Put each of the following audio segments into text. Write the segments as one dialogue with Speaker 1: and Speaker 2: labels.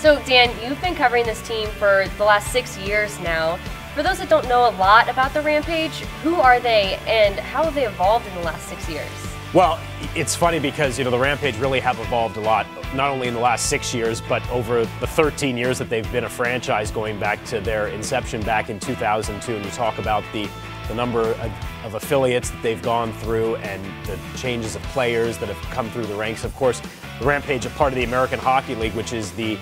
Speaker 1: So Dan, you've been covering this team for the last 6 years now. For those that don't know a lot about the Rampage, who are they and how have they evolved in the last 6 years?
Speaker 2: Well, it's funny because, the Rampage really have evolved a lot, not only in the last 6 years, but over the 13 years that they've been a franchise, going back to their inception back in 2002. And you talk about the number of affiliates that they've gone through and the changes of players that have come through the ranks. Of course, the Rampage are part of the American Hockey League, which is the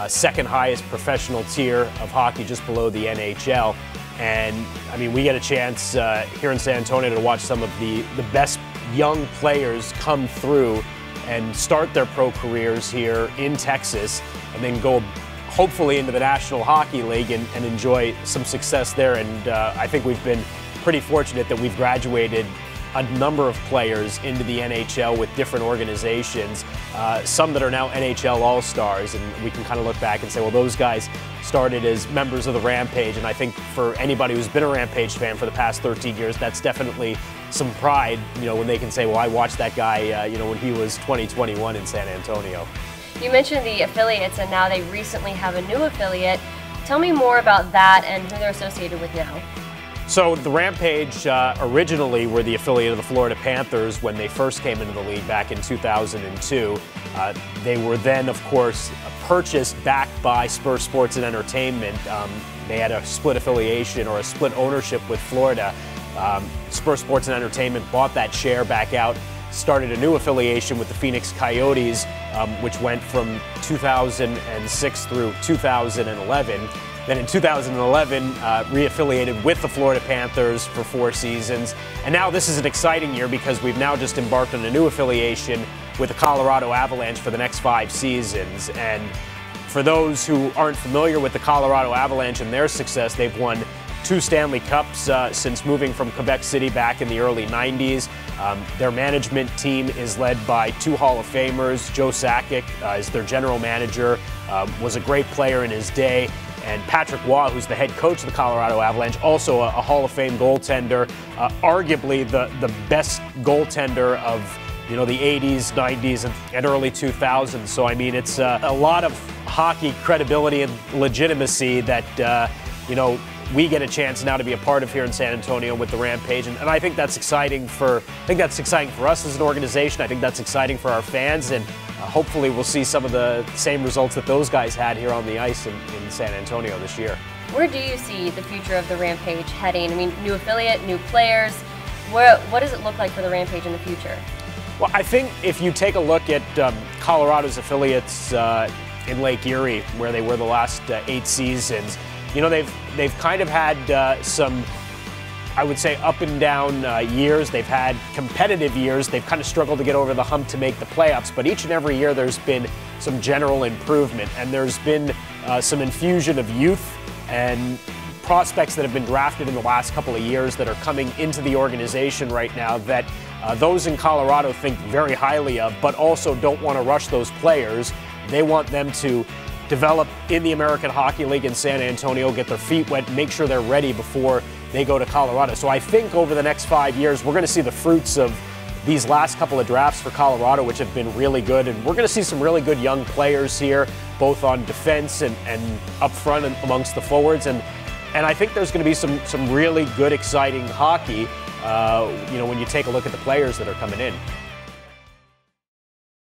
Speaker 2: second highest professional tier of hockey, just below the NHL. And I mean, we get a chance here in San Antonio to watch some of the best young players come through and start their pro careers here in Texas, and then go hopefully into the National Hockey League and enjoy some success there. And I think we've been pretty fortunate that we've graduated a number of players into the NHL with different organizations, some that are now NHL All-Stars, and we can kind of look back and say, well, those guys started as members of the Rampage. And I think for anybody who's been a Rampage fan for the past 13 years, that's definitely some pride, when they can say, well, I watched that guy, when he was 20-21 in San Antonio.
Speaker 1: You mentioned the affiliates, and now they recently have a new affiliate. Tell me more about that and who they're associated with now.
Speaker 2: So the Rampage originally were the affiliate of the Florida Panthers when they first came into the league back in 2002. They were then, of course, purchased back by Spur Sports and Entertainment. They had a split affiliation or a split ownership with Florida. Spur Sports and Entertainment bought that share back out, started a new affiliation with the Phoenix Coyotes, which went from 2006 through 2011. Then in 2011, re-affiliated with the Florida Panthers for 4 seasons. And now this is an exciting year because we've now just embarked on a new affiliation with the Colorado Avalanche for the next 5 seasons. And for those who aren't familiar with the Colorado Avalanche and their success, they've won 2 Stanley Cups since moving from Quebec City back in the early 90s. Their management team is led by 2 Hall of Famers. Joe Sakic is their general manager, was a great player in his day. And Patrick Waugh, who's the head coach of the Colorado Avalanche, also a Hall of Fame goaltender, arguably the best goaltender of the 80s, 90s, and early 2000s. So I mean, it's a lot of hockey credibility and legitimacy that we get a chance now to be a part of here in San Antonio with the Rampage, and I think that's exciting for us as an organization. I think that's exciting for our fans, and hopefully we'll see some of the same results that those guys had here on the ice in San Antonio this year.
Speaker 1: Where do you see the future of the Rampage heading? I mean, new affiliate, new players. What does it look like for the Rampage in the future?
Speaker 2: Well, I think if you take a look at Colorado's affiliates in Lake Erie, where they were the last 8 seasons, they've kind of had some, I would say, up and down years. They've had competitive years. They've kind of struggled to get over the hump to make the playoffs, but each and every year there's been some general improvement, and there's been some infusion of youth and prospects that have been drafted in the last couple of years that are coming into the organization right now that those in Colorado think very highly of, but also don't want to rush those players. They want them to develop in the American Hockey League in San Antonio, get their feet wet, make sure they're ready before they go to Colorado. So I think over the next 5 years, we're going to see the fruits of these last couple of drafts for Colorado, which have been really good. And we're going to see some really good young players here, both on defense and up front and amongst the forwards. And I think there's going to be some really good, exciting hockey, when you take a look at the players that are coming in.